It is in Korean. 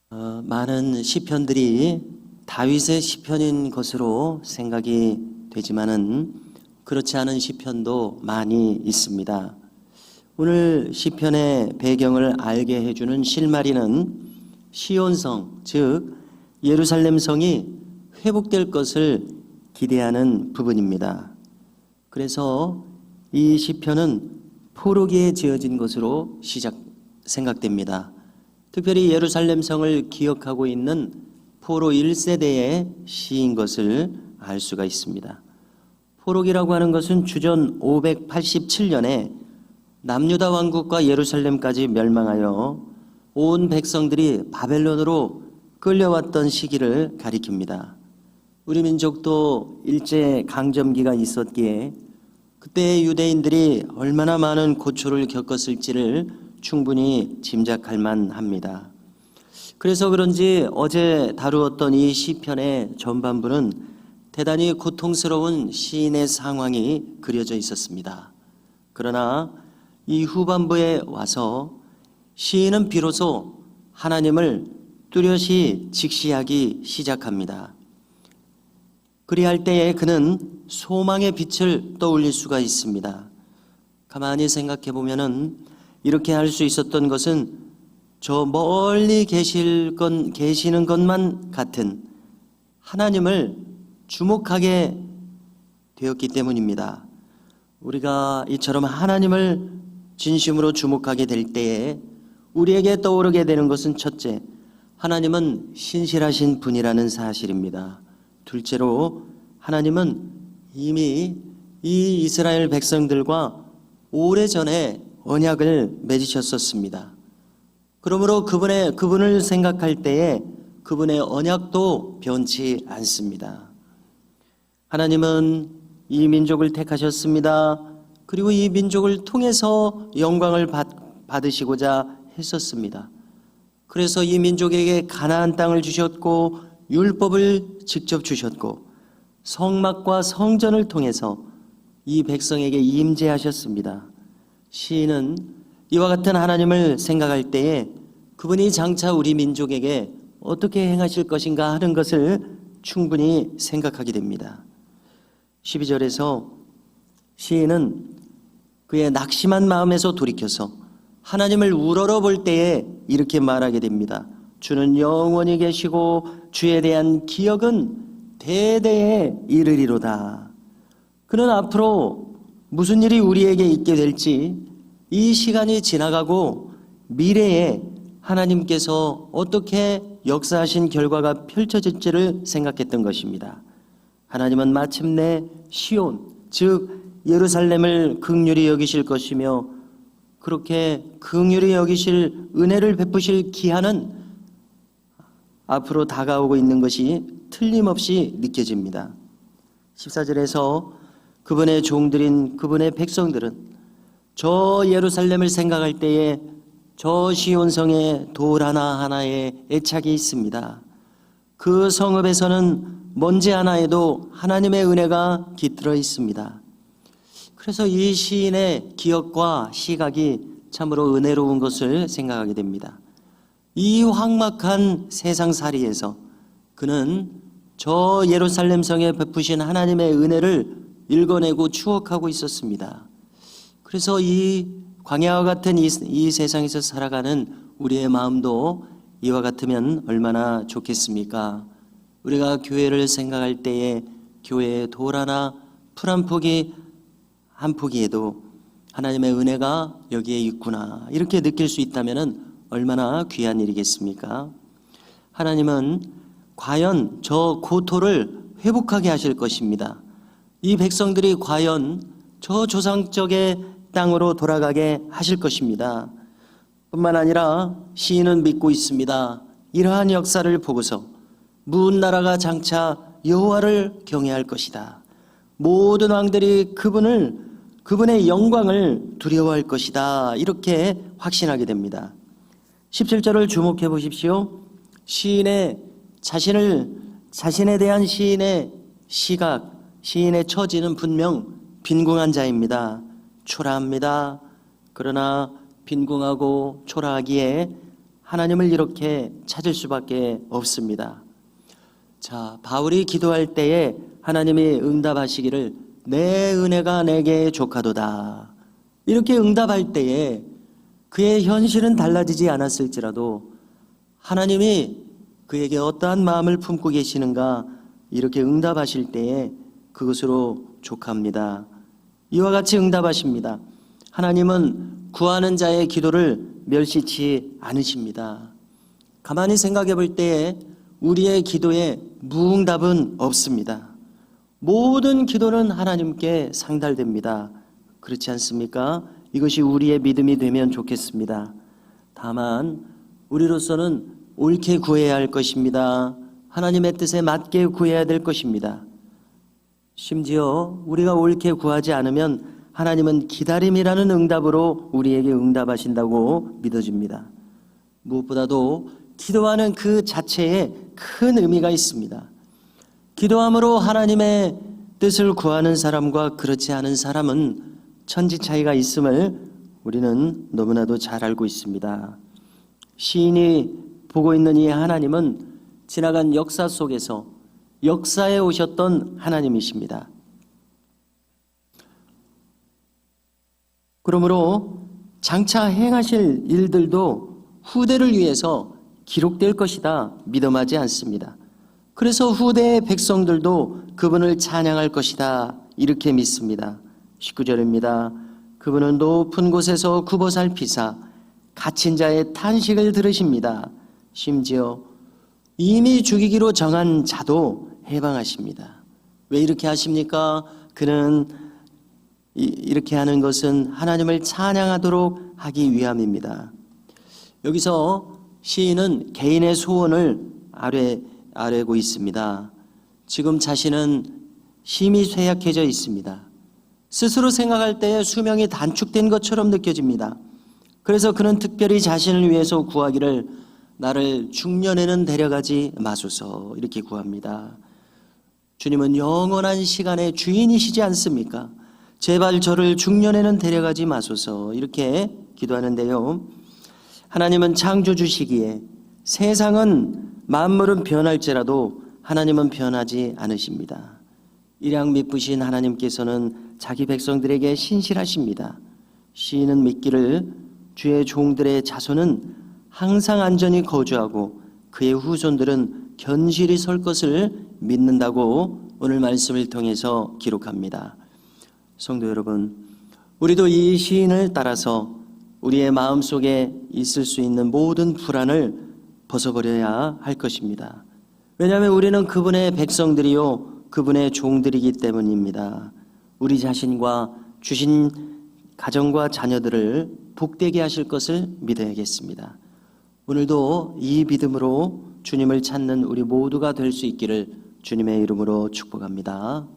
많은 시편들이 다윗의 시편인 것으로 생각이 되지만은 그렇지 않은 시편도 많이 있습니다. 오늘 시편의 배경을 알게 해주는 실마리는 시온성, 즉 예루살렘 성이 회복될 것을 기대하는 부분입니다. 그래서 이 시편은 포로기에 지어진 것으로 생각됩니다. 특별히 예루살렘 성을 기억하고 있는 포로 1세대의 시인 것을 알 수가 있습니다. 포로기라고 하는 것은 주전 587년에 남유다 왕국과 예루살렘까지 멸망하여 온 백성들이 바벨론으로 끌려왔던 시기를 가리킵니다. 우리 민족도 일제 강점기가 있었기에 그때 유대인들이 얼마나 많은 고초를 겪었을지를 충분히 짐작할 만합니다. 그래서 그런지 어제 다루었던 이 시편의 전반부는 대단히 고통스러운 시인의 상황이 그려져 있었습니다. 그러나 이 후반부에 와서 시인은 비로소 하나님을 뚜렷이 직시하기 시작합니다. 그리할 때에 그는 소망의 빛을 떠올릴 수가 있습니다. 가만히 생각해 보면은 이렇게 할 수 있었던 것은 저 멀리 계시는 것만 같은 하나님을 주목하게 되었기 때문입니다. 우리가 이처럼 하나님을 진심으로 주목하게 될 때에 우리에게 떠오르게 되는 것은 첫째, 하나님은 신실하신 분이라는 사실입니다. 둘째로 하나님은 이미 이 이스라엘 백성들과 오래전에 언약을 맺으셨었습니다. 그러므로 그분을 생각할 때에 그분의 언약도 변치 않습니다. 하나님은 이 민족을 택하셨습니다. 그리고 이 민족을 통해서 영광을 받으시고자 했었습니다. 그래서 이 민족에게 가나안 땅을 주셨고 율법을 직접 주셨고 성막과 성전을 통해서 이 백성에게 임재하셨습니다. 시인은 이와 같은 하나님을 생각할 때에 그분이 장차 우리 민족에게 어떻게 행하실 것인가 하는 것을 충분히 생각하게 됩니다. 12절에서 시인은 그의 낙심한 마음에서 돌이켜서 하나님을 우러러 볼 때에 이렇게 말하게 됩니다. 주는 영원히 계시고 주에 대한 기억은 대대에 이르리로다. 그는 앞으로 무슨 일이 우리에게 있게 될지 이 시간이 지나가고 미래에 하나님께서 어떻게 역사하신 결과가 펼쳐질지를 생각했던 것입니다. 하나님은 마침내 시온, 즉 예루살렘을 긍휼히 여기실 것이며 그렇게 긍휼히 여기실 은혜를 베푸실 기한은 앞으로 다가오고 있는 것이 틀림없이 느껴집니다. 14절에서 그분의 종들인 그분의 백성들은 저 예루살렘을 생각할 때에 저 시온성에 돌 하나하나에 애착이 있습니다. 그 성읍에서는 먼지 하나에도 하나님의 은혜가 깃들어 있습니다. 그래서 이 시인의 기억과 시각이 참으로 은혜로운 것을 생각하게 됩니다. 이 황막한 세상살이에서 그는 저 예루살렘 성에 베푸신 하나님의 은혜를 읽어내고 추억하고 있었습니다. 그래서 이 광야와 같은 이 세상에서 살아가는 우리의 마음도 이와 같으면 얼마나 좋겠습니까? 우리가 교회를 생각할 때에 교회의 돌 하나, 풀 한 포기에도 하나님의 은혜가 여기에 있구나 이렇게 느낄 수 있다면 얼마나 귀한 일이겠습니까? 하나님은 과연 저 고토를 회복하게 하실 것입니다. 이 백성들이 과연 저 조상적의 땅으로 돌아가게 하실 것입니다. 뿐만 아니라 시인은 믿고 있습니다. 이러한 역사를 보고서 문 나라가 장차 여호와를 경외할 것이다. 모든 왕들이 그분의 영광을 두려워할 것이다. 이렇게 확신하게 됩니다. 17절을 주목해 보십시오. 시인의 자신에 대한 시인의 시각, 시인의 처지는 분명 빈궁한 자입니다. 초라합니다. 그러나 빈궁하고 초라하기에 하나님을 이렇게 찾을 수밖에 없습니다. 자, 바울이 기도할 때에 하나님이 응답하시기를 내 은혜가 내게 족하도다. 이렇게 응답할 때에 그의 현실은 달라지지 않았을지라도 하나님이 그에게 어떠한 마음을 품고 계시는가 이렇게 응답하실 때에 그것으로 족합니다. 이와 같이 응답하십니다. 하나님은 구하는 자의 기도를 멸시치 않으십니다. 가만히 생각해 볼 때에 우리의 기도에 무응답은 없습니다. 모든 기도는 하나님께 상달됩니다. 그렇지 않습니까? 이것이 우리의 믿음이 되면 좋겠습니다. 다만 우리로서는 옳게 구해야 할 것입니다. 하나님의 뜻에 맞게 구해야 될 것입니다. 심지어 우리가 옳게 구하지 않으면 하나님은 기다림이라는 응답으로 우리에게 응답하신다고 믿어집니다. 무엇보다도 기도하는 그 자체에 큰 의미가 있습니다. 기도함으로 하나님의 뜻을 구하는 사람과 그렇지 않은 사람은 천지 차이가 있음을 우리는 너무나도 잘 알고 있습니다. 시인이 보고 있는 이 하나님은 지나간 역사 속에서 역사에 오셨던 하나님이십니다. 그러므로 장차 행하실 일들도 후대를 위해서 기록될 것이다 믿음하지 않습니다. 그래서 후대의 백성들도 그분을 찬양할 것이다 이렇게 믿습니다. 19절입니다. 그분은 높은 곳에서 굽어 살피사 갇힌 자의 탄식을 들으십니다. 심지어 이미 죽이기로 정한 자도 해방하십니다. 왜 이렇게 하십니까? 그는 이렇게 하는 것은 하나님을 찬양하도록 하기 위함입니다. 여기서 시인은 개인의 소원을 아뢰고 있습니다. 지금 자신은 심히 쇠약해져 있습니다. 스스로 생각할 때에 수명이 단축된 것처럼 느껴집니다. 그래서 그는 특별히 자신을 위해서 구하기를 나를 중년에는 데려가지 마소서 이렇게 구합니다. 주님은 영원한 시간의 주인이시지 않습니까? 제발 저를 중년에는 데려가지 마소서 이렇게 기도하는데요. 하나님은 창조주시기에 세상은 만물은 변할지라도 하나님은 변하지 않으십니다. 일양 미쁘신 하나님께서는 자기 백성들에게 신실하십니다. 시인은 믿기를 주의 종들의 자손은 항상 안전히 거주하고 그의 후손들은 견실히 설 것을 믿는다고 오늘 말씀을 통해서 기록합니다. 성도 여러분, 우리도 이 시인을 따라서 우리의 마음속에 있을 수 있는 모든 불안을 벗어버려야 할 것입니다. 왜냐하면 우리는 그분의 백성들이요 그분의 종들이기 때문입니다. 우리 자신과 주신 가정과 자녀들을 복되게 하실 것을 믿어야겠습니다. 오늘도 이 믿음으로 주님을 찾는 우리 모두가 될 수 있기를 주님의 이름으로 축복합니다.